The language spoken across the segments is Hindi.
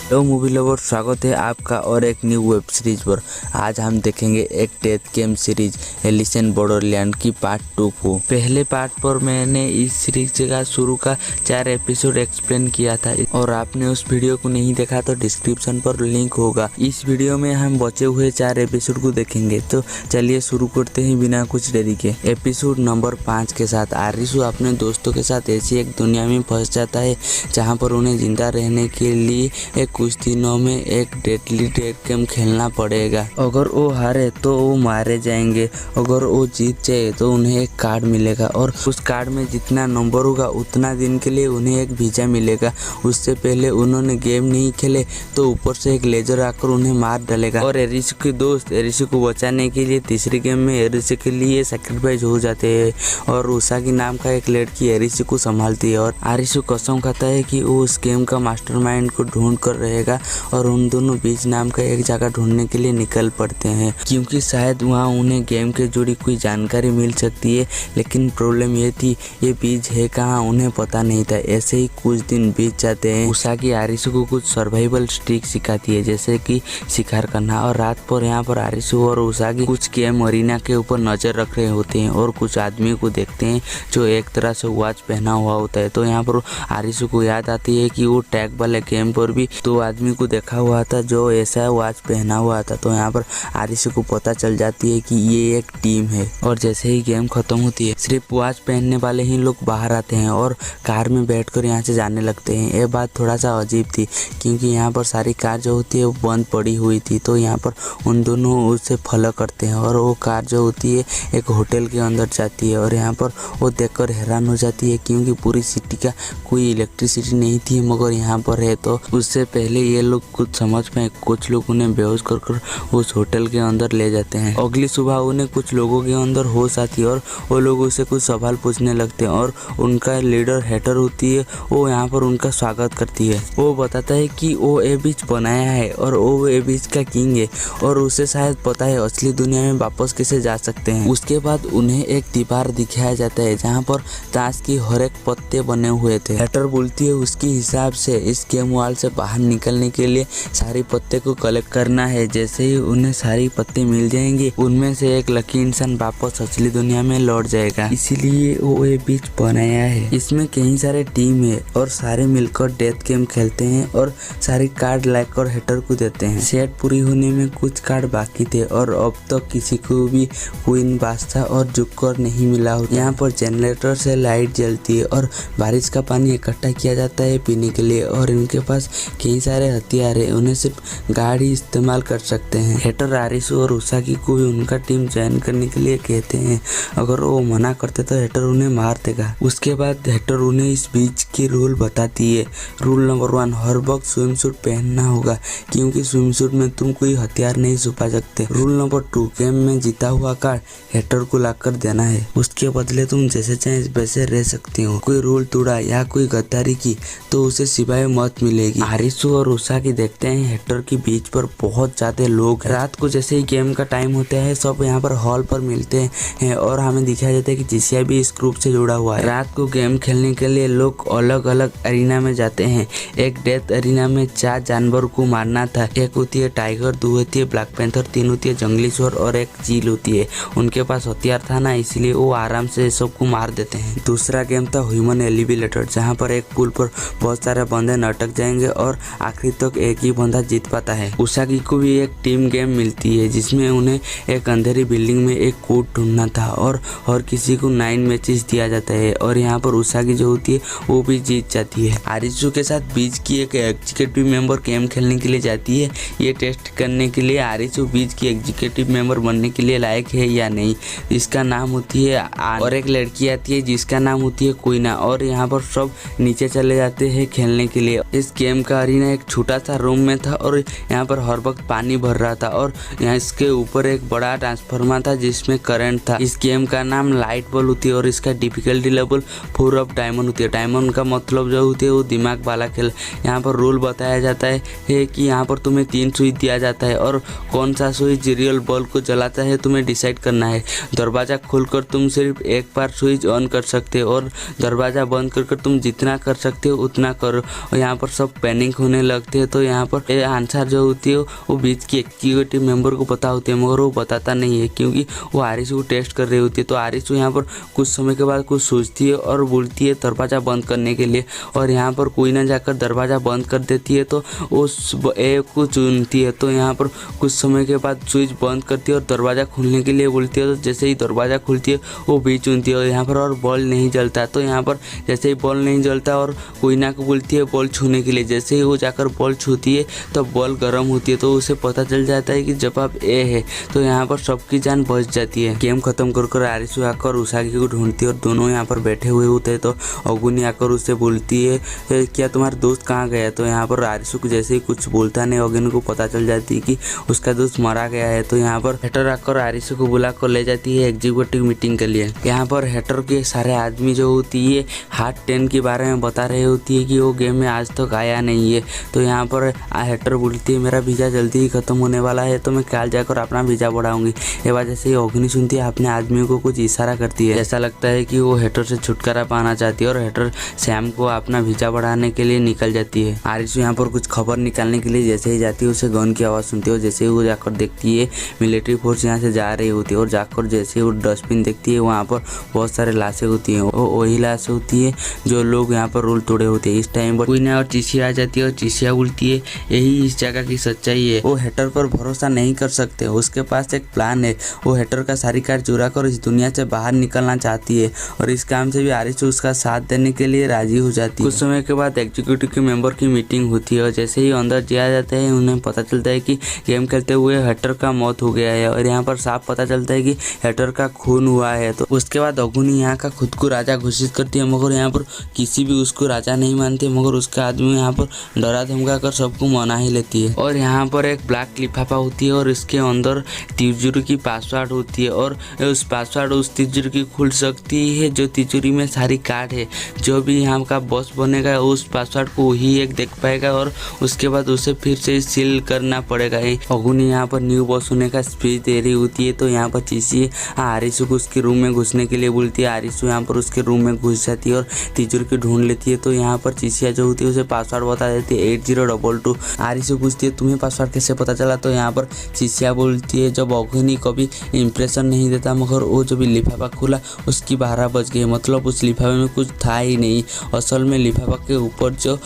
हेलो मूवी लवर, स्वागत है आपका और एक न्यू वेब सीरीज पर। आज हम देखेंगे एक death game series Alice in Borderland की पार्ट 2 को। पहले पार्ट पर मैंने इस सीरीज का शुरू का 4 एपिसोड एक्सप्लेन किया था और आपने उस वीडियो को नहीं देखा तो डिस्क्रिप्शन पर लिंक होगा। इस वीडियो में हम बचे हुए 4 एपिसोड को देखेंगे। तो चलिए शुरू करते हैं बिना कुछ देरी के। एपिसोड नंबर 5 के साथ आरिशु अपने दोस्तों के साथ ऐसी एक दुनिया में फंस जाता है जहाँ पर उन्हें जिंदा रहने के लिए कुछ दिनों में एक डेडली डेथ गेम खेलना पड़ेगा। अगर वो हारे तो वो मारे जाएंगे, अगर वो जीत जाए तो उन्हें एक कार्ड मिलेगा और उस कार्ड में जितना नंबर होगा उतना दिन के लिए उन्हें एक वीजा मिलेगा। उससे पहले उन्होंने गेम नहीं खेले तो ऊपर से एक लेजर आकर उन्हें मार डालेगा और एरिशु के दोस्त एरिशु को बचाने के लिए तीसरी गेम में एरिशु के लिए सैक्रिफाइस हो जाते हैं और उसागी नाम का एक लड़की एरिशु को संभालती है और आरिशु कसम खाता है कि वो उस गेम का मास्टरमाइंड को ढूंढ कर रहेगा और उन दोनों बीच नाम का एक जगह ढूंढने के लिए निकल पड़ते हैं क्योंकि शायद वहाँ उन्हें गेम के जुड़ी कोई जानकारी मिल सकती है। लेकिन प्रॉब्लम ये थी ये बीज है कहाँ उन्हें पता नहीं था। ऐसे ही कुछ दिन बीत जाते हैं। उसागी आरिशु को कुछ सर्वाइवल ट्रिक सिखाती है जैसे कि शिकार करना और रात पर यहाँ पर आरिशु और उसागी कुछ गेम अरीना के ऊपर नजर रख रहे होते हैं और कुछ आदमी को देखते हैं जो एक तरह से वॉच पहना हुआ होता है। तो यहाँ पर आरिशु को याद आती है कि वो टैग वाले गेम पर भी 2 आदमी को देखा हुआ था जो ऐसा वॉच पहना हुआ था। तो यहाँ पर आरिशु को पता चल जाती है कि ये एक टीम है और जैसे ही गेम खत्म होती है सिर्फ वॉच पहनने वाले ही लोग बाहर आते हैं और कार में बैठकर यहाँ से जाने लगते हैं। ये बात थोड़ा सा अजीब थी क्योंकि यहाँ पर सारी कार जो होती है वो बंद पड़ी हुई थी। तो यहाँ पर उन दोनों उसे फॉलो करते हैं और वो कार जो होती है एक होटल के अंदर जाती है और यहाँ पर वो देखकर हैरान हो जाती है क्योंकि पूरी सिटी का कोई इलेक्ट्रिसिटी नहीं थी मगर यहाँ पर है। तो उससे पहले ये लोग कुछ समझ पाए कुछ लोग उन्हें बेहोश कर उस होटल के अंदर ले जाते हैं। अगली सुबह उन्हें कुछ लोगों के अंदर होश आती है और वो लोग उसे कुछ सवाल पूछने लगते हैं और उनका लीडर हेटर होती है वो यहाँ पर उनका स्वागत करती है। वो बताता है कि वो ये बीच बनाया है और वो ये बीच का किंग है और उसे शायद पता है असली दुनिया में वापस कैसे जा सकते हैं। उसके बाद उन्हें एक दीवार दिखाया जाता है जहाँ पर ताश की हर एक पत्ते बने हुए थे। हेटर बोलती है उसके हिसाब से इस गेम वॉल से बाहर निकलने के लिए सारी पत्ते को कलेक्ट करना है। जैसे ही उन्हें सारी पत्ते मिल जाएंगे उनमें से एक लकी इंसान वापस असली दुनिया में लौट जाएगा। इसीलिए वो ये बीच बनाया है। इसमें कई सारे टीम है और सारे मिलकर डेथ गेम खेलते हैं और सारी कार्ड लाकर हेटर को देते हैं। सेट पूरी होने में कुछ कार्ड बाकी थे और अब तक किसी को भी क्वीन बादशाह और जुकर नहीं मिला। यहाँ पर जनरेटर से लाइट जलती है और बारिश का पानी इकट्ठा किया जाता है पीने के लिए और इनके पास कई सारे हथियार है। उन्हें सिर्फ गाड़ी इस्तेमाल कर सकते हैं। हेटर आरिशु और उसागी को भी उनका टीम ज्वाइन करने के लिए कहते हैं। अगर वो मना करते तो हेटर उन्हें मार देगा। उसके बाद हेटर उन्हें इस बीच की रूल बताती है। रूल नंबर 1 हर वक्त स्विम सूट पहनना होगा क्योंकि स्विम सूट में तुम कोई हथियार नहीं छुपा सकते। रूल नंबर 2 गेम में जीता हुआ कार्ड हेटर को लाकर देना है, उसके बदले तुम जैसे चाहे वैसे रह सकती हो। कोई रूल तोड़ा या कोई गद्दारी की तो उसे सिवाय मौत मिलेगी। आरिशु और उसागी देखते हैं हेक्टर के बीच पर बहुत ज्यादा लोग। रात को जैसे ही गेम का टाइम होता है सब यहाँ पर हॉल पर मिलते हैं और हमें दिखाया जाता है कि जिसिया भी इस ग्रुप से जुड़ा हुआ है। रात को गेम खेलने के लिए लोग अलग अलग अरीना में जाते हैं। एक डेथ अरीना में 4 जानवर को मारना था। एक होती है टाइगर, 2 होती है ब्लैक पैंथर, 3 होती है जंगली सुअर और एक चील होती है। उनके पास हथियार था ना इसलिए वो आराम से सबको मार देते हैं। दूसरा गेम था ह्यूमन एलिवेटर जहाँ पर एक पुल पर बहुत सारे बंदे अटक जाएंगे और आखिरी तक एक ही बंदा जीत पाता है। उसागी को भी एक टीम गेम मिलती है जिसमें उन्हें एक अंधेरी बिल्डिंग में एक कोड ढूंढना था और हर किसी को 9 मैचेस दिया जाता है और यहाँ पर उसागी जो होती है वो भी जीत जाती है। आरिशु के साथ बीच की एक एग्जीक्यूटिव मेंबर गेम खेलने के लिए जाती है ये टेस्ट करने के लिए आरिशु बीच की एग्जीक्यूटिव मेंबर बनने के लिए लायक है या नहीं। इसका नाम होती है और एक लड़की आती है जिसका नाम होती है कोइना और यहाँ पर सब नीचे चले जाते हैं खेलने के लिए। इस गेम का अरीना एक छोटा सा रूम में था और यहाँ पर हर वक्त पानी भर रहा था और यहाँ इसके ऊपर एक बड़ा ट्रांसफार्मर था जिसमें करंट था। इस गेम का नाम लाइट बॉल होती है और इसका डिफिकल्टी लेवल 4 ऑफ डायमंड होती है। डायमंड का मतलब जो होती है वो दिमाग वाला खेल। यहाँ पर रूल बताया जाता है कि यहाँ पर तुम्हें 3 स्विच दिया जाता है और कौन सा स्विच रियल बॉल को जलाता है तुम्हें डिसाइड करना है। दरवाजा खोलकर तुम सिर्फ एक बार स्विच ऑन कर सकते हो और दरवाजा बंद कर तुम जितना कर सकते हो उतना करो। और यहाँ पर सब पैनिक होने होने लगते हैं। तो यहाँ पर ये आंसर जो होती है वो बीच की एग्जीक्यूटिव मेंबर को पता होती है, मगर वो बताता नहीं है क्योंकि वो आरिशु को टेस्ट कर रही होती है। तो आरिशु यहाँ पर कुछ समय के बाद कुछ सोचती है और बोलती है दरवाज़ा बंद करने के लिए, और यहाँ पर कोई ना जाकर दरवाज़ा बंद कर देती है। तो उस ए को चुनती है। तो यहाँ पर कुछ समय के बाद स्विच बंद करती है और दरवाज़ा खोलने के लिए बोलती है। तो जैसे ही दरवाज़ा खुलती है वो भी चुनती है, और यहाँ पर और बॉल नहीं जलता। तो यहाँ पर जैसे ही बॉल नहीं जलता और कोयना को बोलती है बॉल छूने के लिए, जैसे ही वो जाकर बॉल छूती है तो बॉल गर्म होती है। तो उसे पता चल जाता है कि जवाब ए है। तो यहाँ पर सबकी जान बच जाती है। गेम खत्म कर आरिशु आकर उसागी को ढूंढती है और दोनों यहाँ पर बैठे हुए होते हैं। तो अगुनी आकर उससे बोलती है क्या तुम्हारा दोस्त कहाँ गया। तो यहाँ पर आरिशु को जैसे ही कुछ बोलता नहीं, अगुनी को पता चल जाती है कि उसका दोस्त मारा गया है। तो यहाँ पर हेटर आकर आरिशु को बुलाकर ले जाती है एग्जीक्यूटिव मीटिंग के लिए। यहाँ पर हेटर के सारे आदमी जो होती है हार्ट 10 के बारे में बता रही होती है कि वो गेम में आज तक आया नहीं है। तो यहाँ पर हेटर बोलती है मेरा वीज़ा जल्दी ही खत्म होने वाला है, तो मैं कल जाकर अपना वीज़ा बढ़ाऊंगी। ये बात जैसे ही अग्नि सुनती है अपने आदमियों को कुछ इशारा करती है। ऐसा लगता है कि वो हेटर से छुटकारा पाना चाहती है और हेटर सैम को अपना वीज़ा बढ़ाने के लिए निकल जाती है। आरिशु यहाँ पर कुछ खबर निकालने के लिए जैसे ही जाती है उसे गन की आवाज़ सुनती है, और जैसे ही वो जाकर देखती है मिलिट्री फोर्स यहाँ से जा रही होती है, और जाकर जैसे ही वो डस्टबिन देखती है वहाँ पर बहुत सारे लाशें होती हैं। वही लाशें होती है जो लोग यहाँ पर रूल तोड़े होते हैं। इस टाइम पर क्वीन और चिसिया आ जाती है और चिसिया बोलती है यही इस जगह की सच्चाई है। वो हेटर पर भरोसा नहीं कर सकते, उसके पास एक प्लान है। वो हेटर का सारी कार चुरा कर इस दुनिया से बाहर निकलना चाहती है, और इस काम से भी आरिशु उसका साथ देने के लिए राजी हो जाती है। कुछ समय के बाद एग्जीक्यूटिव के मेंबर की मीटिंग होती है, और जैसे ही अंदर जाया जाता है उन्हें पता चलता है कि गेम खेलते हुए हेटर का मौत हो गया है, और यहाँ पर साफ पता चलता है कि हेटर का खून हुआ है। तो उसके बाद अगुनी यहाँ का खुद को राजा घोषित करती है, मगर यहाँ पर किसी भी उसको राजा नहीं मानते, मगर उसका आदमी यहाँ पर डरा धमका कर सबको मना ही लेती है। और यहाँ पर एक ब्लैक लिफाफा होती है और इसके अंदर तिजोरी की पासवर्ड होती है, और उस पासवर्ड उस तिजोरी की खुल सकती है जो तिजोरी में सारी कार्ड है। जो भी यहाँ का बॉस बनेगा उस पासवर्ड को ही एक देख पाएगा, और उसके बाद उसे फिर से सील करना पड़ेगा। अगुनी यहाँ पर न्यू बॉस होने का स्पीच दे रही होती है। तो यहाँ पर चीसी आरिशु को उसके रूम में घुसने के लिए बोलती है। आरिशु यहाँ पर उसके रूम में घुस जाती है और तिजोरी की ढूंढ लेती है। तो यहाँ पर चीसिया जो होती है उसे पासवर्ड बता देती है 8022। आरिशु पूछती है तुम्हें पासवर्ड कैसे पता चला। तो यहाँ पर चीसिया बोलती है जब अगुनी कभी इंप्रेशन नहीं देता, मगर वो जब लिफाफा खुला उसकी 12 बज गई, मतलब उस लिफाफे में कुछ था ही नहीं। असल में लिफाफा के ऊपर जो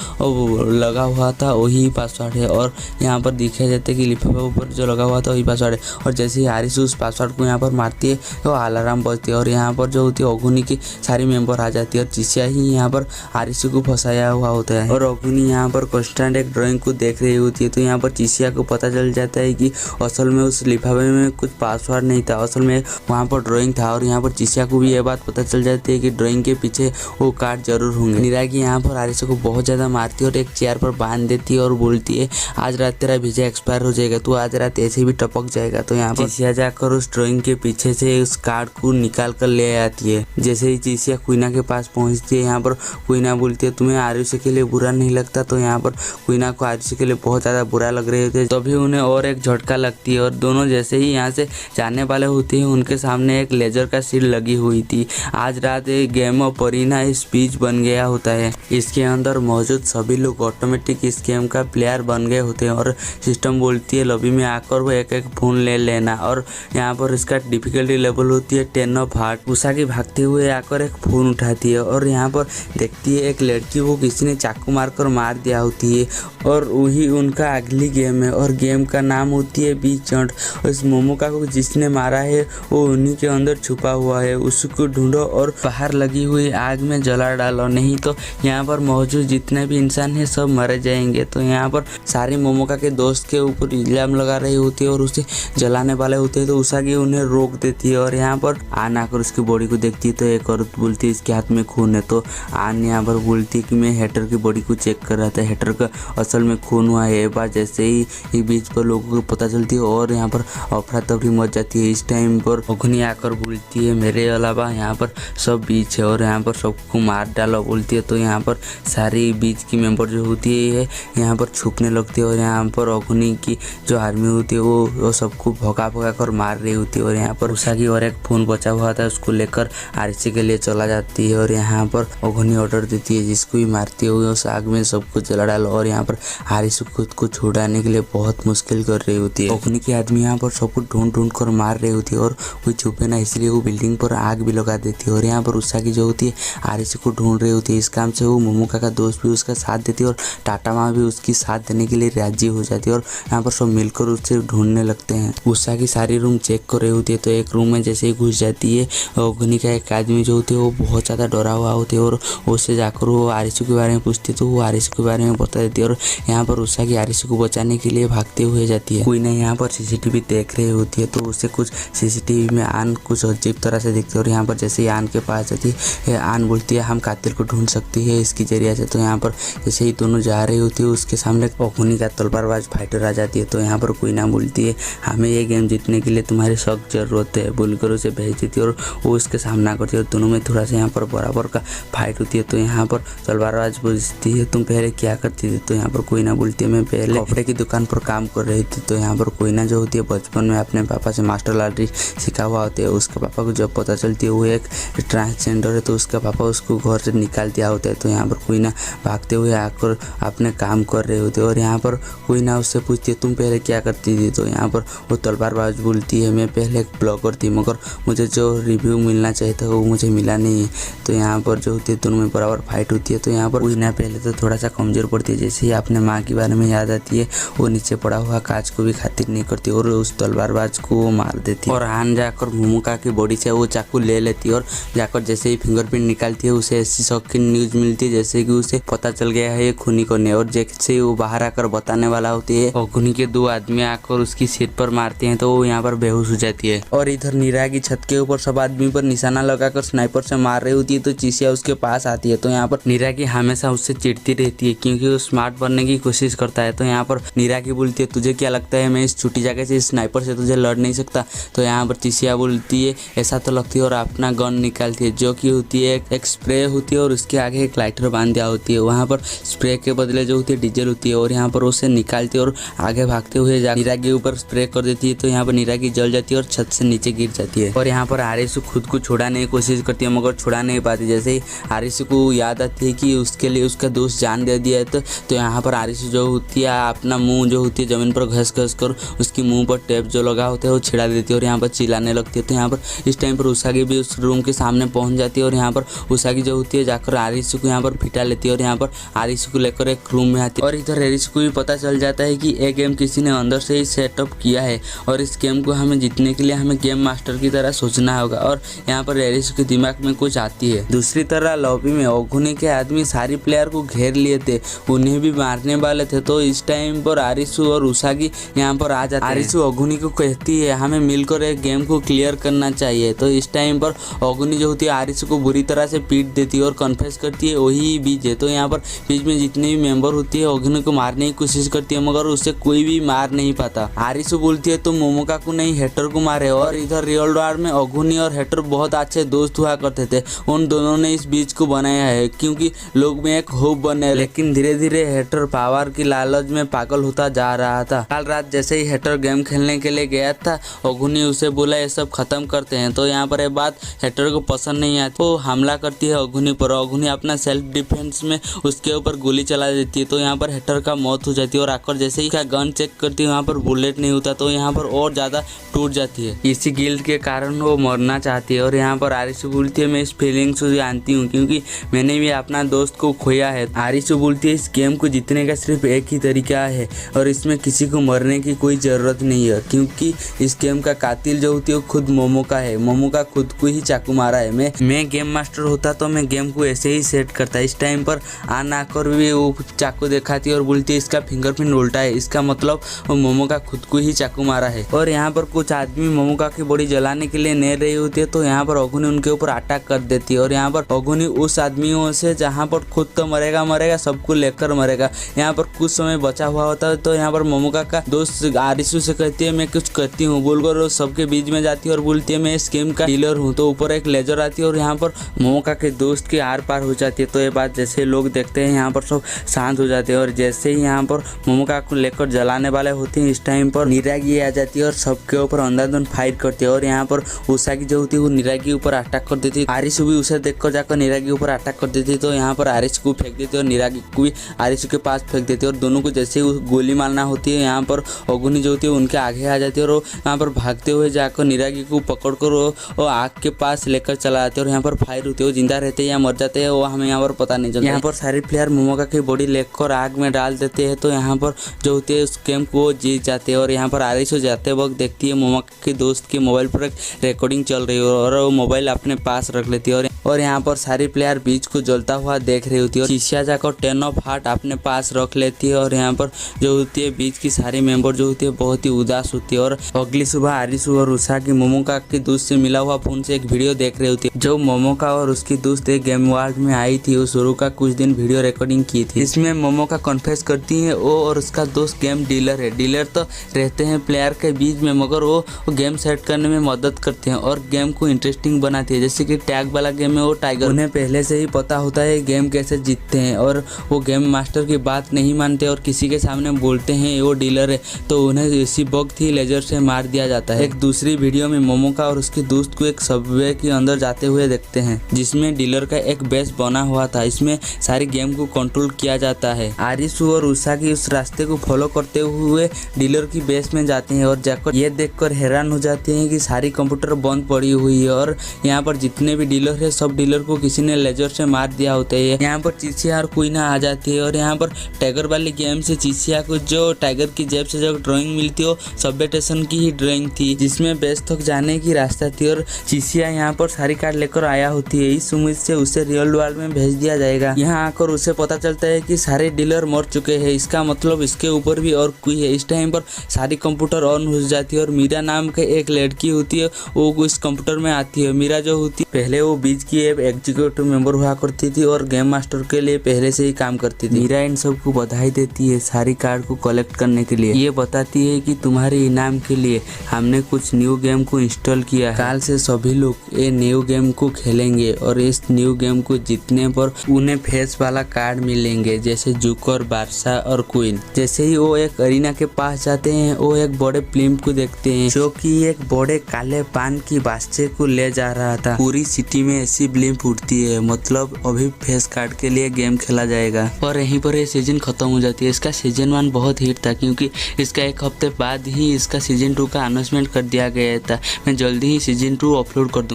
लगा हुआ था वही पासवर्ड है, और यहाँ पर दिखाया जाता है कि लिफाफा ऊपर जो लगा हुआ था वही पासवर्ड है। और जैसे ही आरिशु उस पासवर्ड को यहाँ पर मारती है तो अलार्म बजती है, और यहाँ पर जो होती है अगुनी की सारी मेंबर आ जाती है, और चीसिया ही यहाँ पर आरिशु को फंसाया हुआ होता है। और अगुनी यहाँ पर कॉन्स्टेंट एक ड्राइंग को देख रही होती है। तो यहाँ पर चीसिया को पता चल जाता है कि असल में उस लिफाफे में कुछ पासवर्ड नहीं था, असल में वहाँ पर ड्राइंग था। और यहाँ पर चीसिया को भी ये बात पता चल जाती है कि ड्राइंग के पीछे वो कार्ड जरूर होंगे। निरागी यहाँ पर आरिशु को बहुत ज़्यादा मारती है और एक चेयर पर बांध देती है और बोलती है आज रात तेरा वीजा एक्सपायर हो जाएगा, तू आज रात ऐसे भी टपक जाएगा। तो यहाँ पर चीसिया जाकर उस ड्राइंग के पीछे से उस कार्ड को निकाल कर ले आती है। जैसे ही चीसिया क्वीना के पास पहुँचती है, यहाँ पर क्वीना बोलती है तुम्हें आरिशु के लिए बुरा नहीं लगता। तो यहाँ पर क्वीना को आरिशु के लिए बहुत ज़्यादा बुरा लग रही होती है। तभी उन्हें और एक झटका लगती है, और दोनों जैसे ही यहाँ से जाने वाले होते हैं उनके सामने एक लेजर का शील्ड लगी हुई थी। आज रात एक गेम ऑफ अरीना स्पीच बन गया होता है। इसके अंदर मौजूद सभी लोग ऑटोमेटिक इस गेम का प्लेयर बन गए होते हैं, और सिस्टम बोलती है लॉबी में आकर वो एक एक फोन ले लेना। और यहाँ पर इसका डिफिकल्टी लेवल होती है 10 ऑफ हार्ट। उसागी भागते हुए आकर एक फोन उठाती है, और यहाँ पर देखती है एक लड़की वो किसी ने चाकू मारकर मार दिया होती है, और वही उनका अगली गेम है, और गेम का नाम होती है बीचंट। उस मोमोका को जिसने मारा है वो उन्हीं के अंदर छुपा हुआ है, उसको ढूंढो और बाहर लगी हुई आग में जला डालो, नहीं तो यहाँ पर मौजूद जितने भी इंसान हैं सब मर जाएंगे। तो यहाँ पर सारे मोमोका के दोस्त के ऊपर इल्जाम लगा रही होती है और उसे जलाने वाले होते हैं। तो उसागी उन्हें रोक देती है, और यहाँ पर आन आकर उसकी बॉडी को देखती है। तो एक औरत बोलती है इसके हाथ में खून है। तो आन यहाँ पर बोलती है कि मैं हेटर की बॉडी को चेक कर रहा था, हेटर का असल में खून हुआ है। बात जैसे ही बीच पर लोगों को पता चलती है और यहाँ पर अफरा तफरी मच जाती है। इस टाइम पर अग्नि आकर बोलती है मेरे अलावा यहाँ पर सब बीच है और यहाँ पर सबको मार डालो बोलती है। तो यहाँ पर सारी बीच की मेंबर जो होती है यहाँ पर छुपने लगती है, और यहाँ पर अग्नि की जो आर्मी होती है वो सबको भगा भगा कर मार रही होती है। और यहाँ पर उसागी और एक फोन बचा हुआ था उसको लेकर आरसी के लिए चला जाती है, और यहाँ पर अग्नि ऑर्डर देती है जिसको भी मारती है उस आग में सबको जला डाल लो। और यहाँ पर आरिशु खुद को छुड़ाने के लिए बहुत मुश्किल कर रही होती है। ओखनी की आदमी यहाँ पर सबको ढूंढ ढूंढ कर मार रही होती है और कोई छुपे ना, इसलिए वो बिल्डिंग पर आग भी लगा देती है। और यहाँ पर उसागी जो होती है आरिशु को ढूंढ रही होती है। इस काम से वो मोमोका का दोस्त भी उसका साथ देती है और टाटा माँ भी उसकी साथ देने के लिए राजी हो जाती है। और यहाँ पर सब मिलकर उसे ढूंढने लगते हैं। उसागी सारी रूम चेक कर रही होती है, तो एक रूम में जैसे ही घुस जाती है ओखनी का एक आदमी जो होती है वो बहुत ज़्यादा डरा हुआ होती है और उससे जाकर वो आरिशु के बारे में पूछती है, तो वो आरिशु के बारे में बता देती है। और यहाँ पर उसागी आरिशु को बचाने के लिए भागते हुए जाती है। कोई नहीं यहाँ पर सीसीटीवी देख रही होती है, तो उसे कुछ सीसीटीवी में आन कुछ अजीब तरह से दिखती है। और यहाँ पर जैसे ही आन के पास जाती है, आन बोलती है हम कातिल को ढूंढ सकती है इसकी जरिया से। तो यहाँ पर जैसे ही दोनों जा रही होती है उसके सामने ओखनी का तलवारबाज फाइटर आ जाती है। तो यहाँ पर कोई ना बोलती है हमें ये गेम जीतने के लिए तुम्हारी सख्त जरूरत है बोलकर उसे भेज देती है और वो उसके सामना करती है। और दोनों में थोड़ा सा यहाँ पर बराबर का फाइट होती है। तो यहाँ पर तलवारबाज पूछती है तुम पहले क्या करती थी? तो यहाँ पर कोई ना बोलती है मैं पहले कपड़े की दुकान पर काम कर रही थी। तो यहाँ पर कोई ना जो होती है बचपन में अपने पापा से मार्शल आर्ट सीखा हुआ होता है। उसके पापा को जब पता चलती है वो एक ट्रांसजेंडर है, तो उसका पापा उसको घर से निकाल दिया होता है। तो यहाँ पर कोई ना भागते हुए आकर अपने काम कर रहे होते हैं। और यहाँ पर कोई ना उससे पूछती है तुम पहले क्या करती थी? तो यहाँ पर वो तलवारबाज बोलती है मैं पहले एक ब्लॉगर थी, मगर मुझे जो रिव्यू मिलना चाहिए था वो मुझे मिला नहीं है। तो यहाँ पर जो होती है दोनों में बराबर फाइट होती है। तो यहाँ पर कोई ना पहले तो थोड़ा सा कमजोर पड़ती है, जैसे ही अपने माँ के बारे में याद आती है वो नीचे पड़ा हुआ कांच को भी खातिर नहीं करती और उस तलवारबाज को वो मार देती है। और आन जाकर मोमोका की बॉडी से वो चाकू ले लेती है और जाकर जैसे ही फिंगरप्रिंट निकालती है उसे ऐसी शौक की न्यूज मिलती है जैसे कि उसे पता चल गया है ये खूनी कौन है। और जैसे ही वो बाहर आकर बताने वाला होती है और खूनी के दो आदमी आकर उसकी सिर पर मारते हैं, तो वो यहाँ पर बेहोश हो जाती है। और इधर नीरा की छत के ऊपर सब आदमी पर निशाना लगाकर स्नाइपर से मार रही होती है। तो चिसिया उसके पास आती है। तो यहाँ पर नीरा की हमेशा उससे चिढ़ती रहती है क्योंकि वो स्मार्ट बनने की कोशिश करता है। तो यहाँ पर नीरा की बोलती है तुझे क्या लगता है मैं इस छोटी जगह से स्नाइपर से तुझे लड़ नहीं सकता? तो यहाँ पर चिसिया बोलती है ऐसा तो लगती है और अपना गन निकालती है जो कि होती है एक स्प्रे होती है और उसके आगे एक लाइटर बांध दिया होती है। वहाँ पर स्प्रे के बदले जो होती है डीजल होती है और यहाँ पर उसे निकालती है और आगे भागते हुए नीरा के ऊपर स्प्रे कर देती है। तो यहाँ पर नीरा की जल जाती है और छत से नीचे गिर जाती है। और यहाँ पर आरिशु खुद को छुड़ाने की कोशिश करती है मगर छुड़ा नहीं पाती। जैसे ही आरिशु को याद आती है कि उसके लिए उसका दोस्त जान दे दिया है, तो यहाँ पर आरिशु जो होती है अपना मुंह जो होती है जमीन पर घस घस कर उसकी मुंह पर टेप जो लगा होता है वो छिड़ा देती है और यहाँ पर चिल्लाने लगती है। तो यहाँ पर इस टाइम पर उसागी भी उस रूम के सामने पहुंच जाती है और यहाँ पर उसागी जो होती है जाकर आरिशु को यहाँ पर फिटा लेती है और यहाँ पर आरिशु को लेकर एक रूम में आती है। और इधर आरिशु को भी पता चल जाता है कि ये गेम किसी ने अंदर से ही सेटअप किया है और इस गेम को हमें जीतने के लिए हमें गेम मास्टर की तरह सोचना होगा। और यहाँ पर आरिशु के दिमाग में कुछ आती है। दूसरी तरह लॉबी में ओखनी के आदमी सारी प्लेयर को घेर लिए थे, उन्हें भी मारने वाले थे। तो इस टाइम पर आरिशु और उसागी यहाँ पर आ जाते हैं। आरिशु ओखनी को कहती है हमें मिलकर एक गेम को क्लियर करना चाहिए। तो इस टाइम पर ओखनी जो होती है आरिशु को बुरी तरह से पीट देती है और कन्फेस करती है वही बीज है। तो यहाँ पर बीच में जितने भी मेंबर होती है ओखनी को मारने की कोशिश करती है मगर उससे कोई भी मार नहीं पाता। आरिशु बोलती है तुम मोमोका को नहीं हेटर को मारे। और इधर रियल वर्ल्ड में ओखनी और हेटर बहुत अच्छे दोस्त हुआ करते थे। उन दोनों ने इस बीज को बनाया है क्योंकि लोग में एक होप बने, लेकिन धीरे धीरे हेटर पावर की लालच में पागल होता जा रहा था। कल रात जैसे ही हेटर गेम खेलने के लिए गया था ओखनी उसे बोला ये सब खत्म करते हैं। तो यहाँ पर ये बात हेटर को पसंद नहीं आती, वो हमला करती है ओखनी पर। ओखनी अपना सेल्फ डिफेंस में उसके ऊपर गोली चला देती है। तो यहाँ पर हेटर का मौत हो जाती है और आकर जैसे ही गन चेक करती है वहाँ पर बुलेट नहीं होता। तो यहाँ पर और ज्यादा टूट जाती है। इसी गिल्ट के कारण वो मरना चाहती है। और यहाँ पर आरिशु बोलती है मैं इस फीलिंग्स को जानती हूँ क्योंकि मैंने भी अपना दोस्त को खोया है। आरिशु बोलती है इस गेम को जीतने का सिर्फ एक ही तरीका है और इसमें किसी को मरने की कोई जरूरत नहीं है क्योंकि इस गेम का कातिल जो होती है वो खुद मोमोका है। मोमोका खुद को ही चाकू मारा है। मैं गेम मास्टर होता तो मैं गेम को ऐसे ही सेट करता। इस टाइम पर आन आकर भी वो चाकू दिखाती है और बोलती है इसका फिंगरप्रिंट उल्टा है, इसका मतलब वो मोमोका खुद को ही चाकू मारा है। और यहाँ पर कुछ आदमी मोमोका की बॉडी जलाने के लिए नहीं रही होती है। तो यहाँ पर ओखनी उनके ऊपर अटैक कर देती है और यहाँ पर ओखनी उस आदमियों से जहाँ पर खुद तो मरेगा सबको लेकर मरेगा। यहाँ पर कुछ समय बचा हुआ होता है। तो यहाँ पर मोमोका का दोस्त आरिशु से कहती है मैं कुछ करती हूँ बोलकर सबके बीच में जाती है और बोलती है मैं इस गेम का डीलर हूँ। तो ऊपर एक लेजर आती है और यहाँ पर मोमोका के दोस्त की आर पार हो जाती है। तो ये बात जैसे लोग देखते हैं यहाँ पर सब शांत हो जाते हैं। और जैसे ही यहाँ पर मोमोका को लेकर जलाने वाले होते हैं इस टाइम पर नीरागी आ जाती है और सबके ऊपर अंधाधुंध फाइट करती है। और यहाँ पर उसागी जो होती है वो नीरागी के ऊपर अटैक कर देती है। आरिशु भी उसे देखकर जाकर नीरागी के ऊपर अटैक कर देती है। तो यहाँ पर आरिशु को फेंक देती है और नीरागी को भी आरिसु के पास फेंक देती है और दोनों को जैसे ही गोली मारना होती है यहाँ पर ओगुनी जो होती है उनके आगे आ जाती है और वो यहाँ पर भागते हुए जाकर निरागी को पकड़कर वो आग के पास लेकर चला जाते हैं और यहाँ पर फायर होती है। वो जिंदा रहते हैं या मर जाते हैं वो हमें यहाँ पर पता नहीं चलता। यहाँ पर सारे प्लेयर मोमोका की बॉडी लेकर आग में डाल देते हैं तो यहाँ पर जो होती है उस गेम को जीत जाते हैं। और यहाँ पर आरिसु जाते वक्त देखती है मोमोका के दोस्त के मोबाइल पर एक रिकॉर्डिंग चल रही है और वो मोबाइल अपने पास रख लेती है और यहाँ पर सारी प्लेयर बीच को जलता हुआ देख रही होती है और चिसिया जाकर 10 ऑफ हार्ट अपने पास रख लेती है। और यहाँ पर जो होती है बीच की सारी मेंबर जो होती है बहुत ही उदास होती है। और अगली सुबह आरिसु और उसागी मोमोका के दोस्त से मिला हुआ फोन से एक वीडियो देख रही होती है। जो मोमोका और उसकी दोस्त एक गेम वर्ल्ड में आई थी वो शुरू का कुछ दिन वीडियो रिकॉर्डिंग की थी। इसमें मोमोका कन्फेस करती है वो और उसका दोस्त गेम डीलर है। डीलर तो रहते हैं प्लेयर के बीच में मगर वो गेम सेट करने में मदद करते हैं और गेम को इंटरेस्टिंग बनाती है। जैसे कि टैग वाला गेम में वो टाइगर, उन्हें पहले से ही पता होता है गेम कैसे जीतते हैं और वो गेम मास्टर की बात नहीं मानते और किसी के सामने बोलते हैं वो डीलर है तो उन्हें इसी वक्त ही लेजर से मार दिया जाता है। एक दूसरी वीडियो में मोमोका और उसके दोस्त को एक सबवे के अंदर जाते हुए देखते हैं जिसमें डीलर का एक बेस बना हुआ था। इसमें सारी गेम को कंट्रोल किया जाता है। आरिसु और उसागी उस रास्ते को फॉलो करते हुए डीलर की बेस में जाते हैं और जाकर ये देखकर हैरान हो जाते हैं कि सारी कंप्यूटर बंद पड़ी हुई है और यहाँ पर जितने भी डीलर है सब डीलर को किसी ने लेजर से मार दिया होता है। यहाँ पर चिसिया और क्वीना आ जाती है और यहाँ पर टाइगर वाली गेम से चिसिया को जो टाइगर की जेब से जो ड्राइंग मिलती है सबवे स्टेशन की ही ड्राइंग थी जिसमें बेस तक जाने की रास्ता थी और चिसिया यहाँ पर सारी कार्ड लेकर आया होती है। इस उम्मीद से उसे रियल वर्ल्ड में भेज दिया जाएगा। यहाँ आकर उसे पता चलता है कि सारे डीलर मर चुके हैं, इसका मतलब इसके ऊपर भी और कोई है। इस टाइम पर सारी कंप्यूटर ऑन हो जाती है और मीरा नाम की एक लड़की होती है वो इस कंप्यूटर में आती है। मीरा जो होती है पहले वो बीच की एग्जीक्यूटिव मेंबर हुआ करती थी और गेम मास्टर के लिए पहले से ही काम करती थी। मीरा इन सबको बधाई देती है सारी कार्ड को कलेक्ट करने के लिए। ये बताती है कि तुम्हारे इनाम के लिए हमने कुछ न्यू गेम को इंस्टॉल किया है। कल से सभी लोग ये न्यू गेम को खेलेंगे और इस न्यू गेम को जीतने पर उन्हें फेस वाला कार्ड मिलेंगे जैसे जुकर, बादशाह और क्वीन। जैसे ही वो एक अरीना के पास जाते हैं वो एक बड़े फिल्म को देखते हैं जो कि एक बड़े काले पान की बादशाह को ले जा रहा था। पूरी सिटी में ऐसी ब्लिम्प उठती है मतलब अभी फेस कार्ड के लिए गेम खेला जाएगा। और यहीं पर ये सीजन खत्म हो जाती है। इसका सीजन 1 बहुत हिट था क्योंकि इसका एक हफ्ते बाद ही इसका सीजन 2 का अनाउंसमेंट कर दिया गया था। मैं जल्दी ही सीजन 2 अपलोड कर दूंगा।